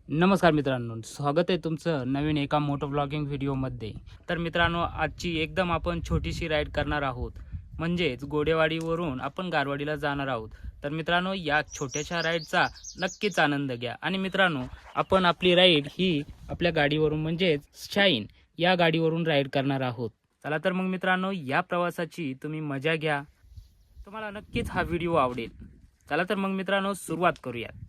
नमस्कार मित्रांनो, स्वागत आहे तुमचं नवीन एका मोटो व्लॉगिंग व्हिडिओमध्ये. तर मित्रांनो, आजची एकदम आपण छोटीशी राईड करणार आहोत. म्हणजेच गोडेवाडीवरून आपण गारवाडीला जाणार आहोत. तर मित्रांनो, या छोट्याशा राईडचा नक्कीच आनंद घ्या. आणि मित्रांनो, आपण आपली राईड ही आपल्या गाडीवरून म्हणजेच शाईन या गाडीवरून राईड करणार आहोत. चला तर मग मित्रांनो, या प्रवासाची तुम्ही मजा घ्या. तुम्हाला नक्कीच हा व्हिडिओ आवडेल. चला तर मग मित्रांनो, सुरुवात करूयात.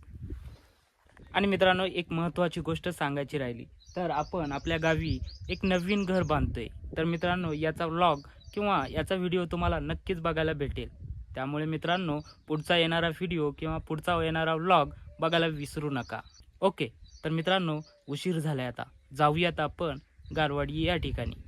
आणि मित्रांनो, एक महत्त्वाची गोष्ट सांगायची राहिली, तर आपण आपल्या गावी एक नवीन घर बांधतोय. तर मित्रांनो, याचा व्लॉग किंवा याचा व्हिडिओ तुम्हाला नक्कीच बघायला भेटेल. त्यामुळे मित्रांनो, पुढचा येणारा व्हिडिओ किंवा पुढचा येणारा व्लॉग बघायला विसरू नका. ओके, तर मित्रांनो, उशीर झालाय, आता जाऊयात आपण गारवाडी या ठिकाणी.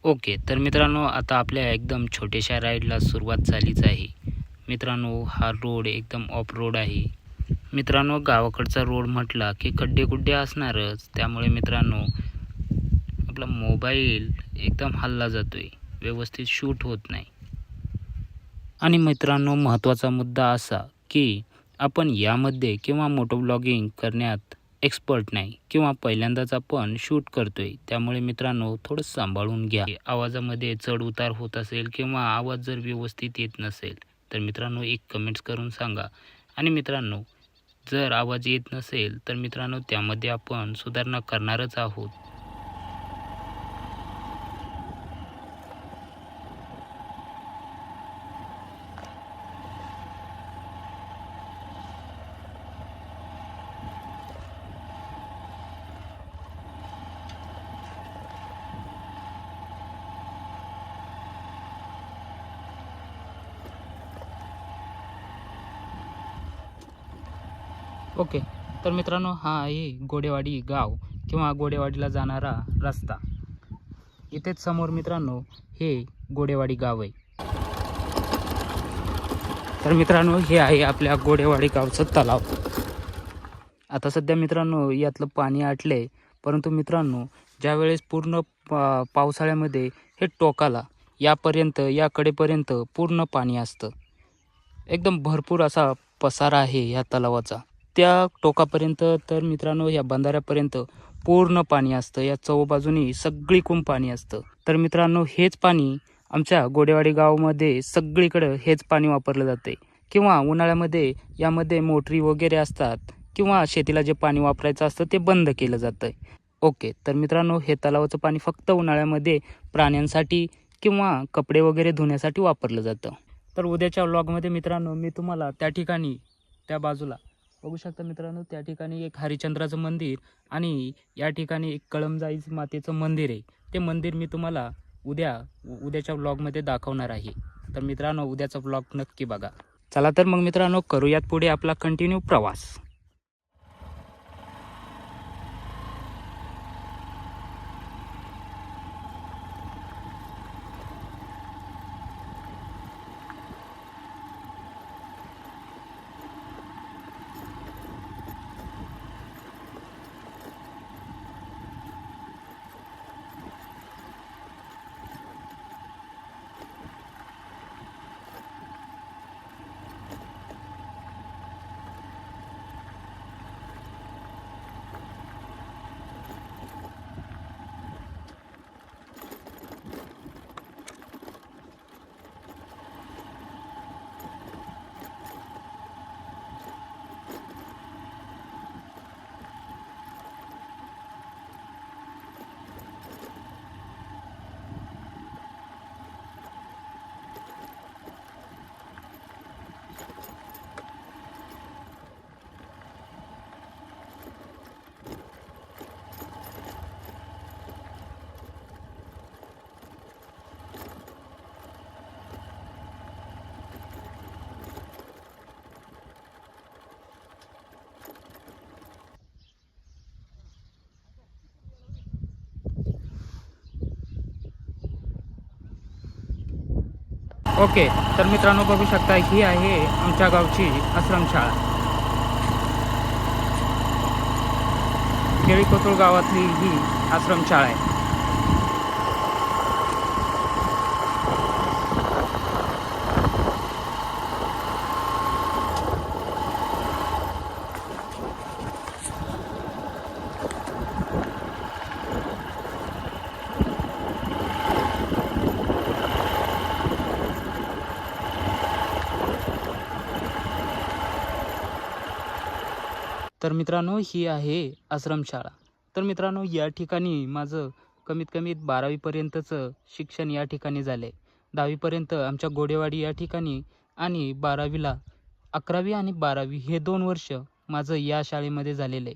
ओके, तर मित्रांनो, आता आपल्या एकदम छोट्याशा राईडला सुरुवात झालीच आहे. मित्रांनो, हा रोड एकदम ऑफ रोड आहे. मित्रांनो, गावाकडचा रोड म्हटला की खड्डे असणारच. त्यामुळे मित्रांनो, आपला मोबाईल एकदम हलला जातोय, व्यवस्थित शूट होत नाही. आणि मित्रांनो, महत्त्वाचा मुद्दा असा की आपण यामध्ये किंवा मोटो ब्लॉगिंग करण्यात एक्सपर्ट नाही किंवा पहिल्यांदाच आपण शूट करतोय. त्यामुळे मित्रांनो, थोडं सांभाळून घ्या. आवाजामध्ये चढ उतार होत असेल किंवा आवाज जर व्यवस्थित येत नसेल तर मित्रांनो, एक कमेंट्स करून सांगा. आणि मित्रांनो, जर आवाज येत नसेल तर मित्रांनो, त्यामध्ये आपण सुधारणा करणारच आहोत. ओके, तर मित्रांनो, हा आहे गोडेवाडी गाव किंवा गोडेवाडीला जाणारा रस्ता. इथेच समोर मित्रांनो, हे गोडेवाडी गाव आहे. तर मित्रांनो, हे आहे आपल्या गोडेवाडी गावचं तलाव. आता सध्या मित्रांनो, यातलं पाणी आटले, परंतु मित्रांनो, ज्यावेळेस पूर्ण पावसाळ्यामध्ये हे टोकाला यापर्यंत या कडेपर्यंत पूर्ण पाणी असतं. एकदम भरपूर असा पसारा आहे ह्या तलावाचा. त्या टोकापर्यंत तर मित्रांनो, या बंधाऱ्यापर्यंत पूर्ण पाणी असतं. या चहूबाजूनी सगळीकडून पाणी असतं. तर मित्रांनो, हेच पाणी आमच्या गोडेवाडी गावामध्ये सगळीकडं हेच पाणी वापरलं जाते. किंवा उन्हाळ्यामध्ये यामध्ये मोटरी वगैरे असतात किंवा शेतीला जे पाणी वापरायचं असतं ते बंद केलं जातं. ओके, तर मित्रांनो, हे तलावाचं पाणी फक्त उन्हाळ्यामध्ये प्राण्यांसाठी किंवा कपडे वगैरे धुण्यासाठी वापरलं जातं. तर उद्याच्या व्लॉगमध्ये मित्रांनो, मी तुम्हाला त्या ठिकाणी त्या बाजूला बघू शकता मित्रांनो, त्या ठिकाणी एक हरिश्चंद्राचं मंदिर आणि या ठिकाणी एक कळमजाई मातेचं मंदिर आहे. ते मंदिर मी तुम्हाला उद्याच्या व्लॉगमध्ये दाखवणार आहे. तर मित्रांनो, उद्याचा व्लॉग नक्की बघा. चला तर मग मित्रांनो, करूयात पुढे आपला कंटिन्यू प्रवास. ओके, तर मित्रांनो, बघू शकता, ही आहे आमच्या गावची आश्रमशाळा. केळीकोथरूड गावातली ही आश्रमशाळा आहे. तर मित्रांनो, ही आहे आश्रमशाळा. तर मित्रांनो, या ठिकाणी माझं कमीत कमी 12वीपर्यंतचं शिक्षण या ठिकाणी झालं आहे. 10वीपर्यंत आमच्या गोडेवाडी या ठिकाणी आणि 12वीला 11वी आणि 12वी हे 2 वर्ष माझं या शाळेमध्ये झालेलं आहे.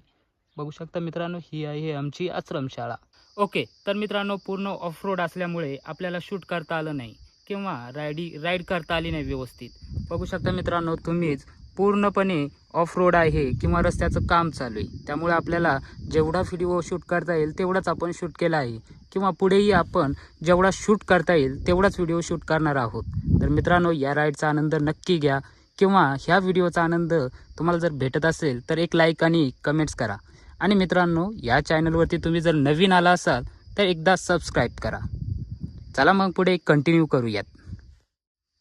बघू शकता मित्रांनो, ही आहे आमची आश्रमशाळा. ओके, तर मित्रांनो, पूर्ण ऑफ रोड असल्यामुळे आपल्याला शूट करता आलं नाही किंवा राईड करता आली नाही व्यवस्थित. बघू शकता मित्रांनो तुम्हीच, पूर्णपणे ऑफ रोड आहे किंवा रस्त्याचं काम चालू आहे, त्यामुळे आपल्याला जेवढा व्हिडिओ शूट करता येईल तेवढाच आपण शूट केला आहे किंवा पुढेही आपण जेवढा शूट करता येईल तेवढाच व्हिडिओ शूट करणार आहोत. तर मित्रांनो, या राईडचा आनंद नक्की घ्या किंवा ह्या व्हिडिओचा आनंद तुम्हाला जर भेटत असेल तर एक लाईक आणि कमेंट्स करा. आणि मित्रांनो, या चॅनलवरती तुम्ही जर नवीन आला असाल तर एकदा सबस्क्राईब करा. चला मग पुढे कंटिन्यू करूयात.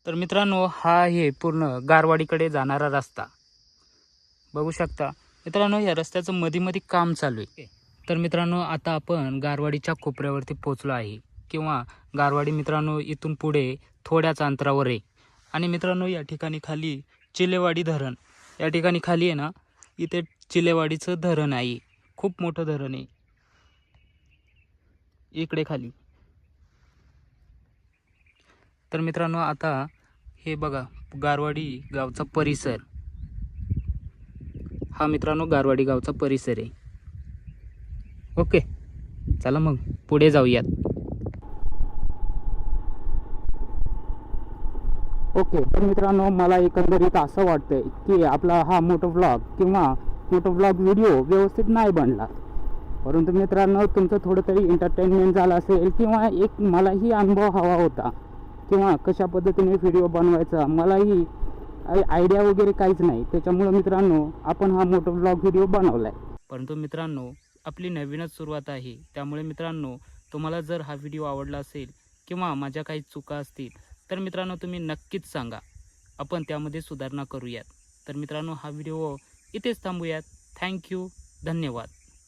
तर मित्रांनो, हा आहे पूर्ण गारवाडीकडे जाणारा रस्ता. बघू शकता मित्रांनो, या रस्त्याचं मध्ये काम चालू आहे. तर मित्रांनो, आता आपण गारवाडीच्या कोपऱ्यावरती पोहोचलो आहे किंवा गारवाडी मित्रांनो इथून पुढे थोड्याच अंतरावर आहे. आणि मित्रांनो, या ठिकाणी खाली चिलेवाडी धरण, या ठिकाणी खाली आहे ना, इथे चिलेवाडीचं धरण आहे. खूप मोठं धरण आहे इकडे खाली. तर मित्रांनो, आता हे बघा गारवाडी गावचा परिसर. हा मित्रांनो गारवाडी गावचा परिसर आहे. ओके, चला मग पुढे जाऊयात. ओके, तर मित्रांनो, मला एकंदरीत असं वाटतंय की आपला हा मोटो व्लॉग किंवा मोटो व्लॉग व्हिडिओ व्यवस्थित नाही बनला. परंतु मित्रांनो, तुमचं थोडं तरी एंटरटेनमेंट झालं असेल किंवा एक मलाही अनुभव हवा होता किंवा कशा पद्धतीने व्हिडिओ बनवायचा, मलाही आयडिया वगैरे काहीच नाही. त्याच्यामुळं मित्रांनो, आपण हा मोटो व्लॉग व्हिडिओ बनवला आहे. परंतु मित्रांनो, आपली नवीनच सुरुवात आहे, त्यामुळे मित्रांनो, तुम्हाला जर हा व्हिडिओ आवडला असेल किंवा माझ्या काही चुका असतील तर मित्रांनो तुम्ही नक्कीच सांगा, आपण त्यामध्ये सुधारणा करूयात. तर मित्रांनो, हा व्हिडिओ इथेच थांबूयात. थँक्यू, धन्यवाद.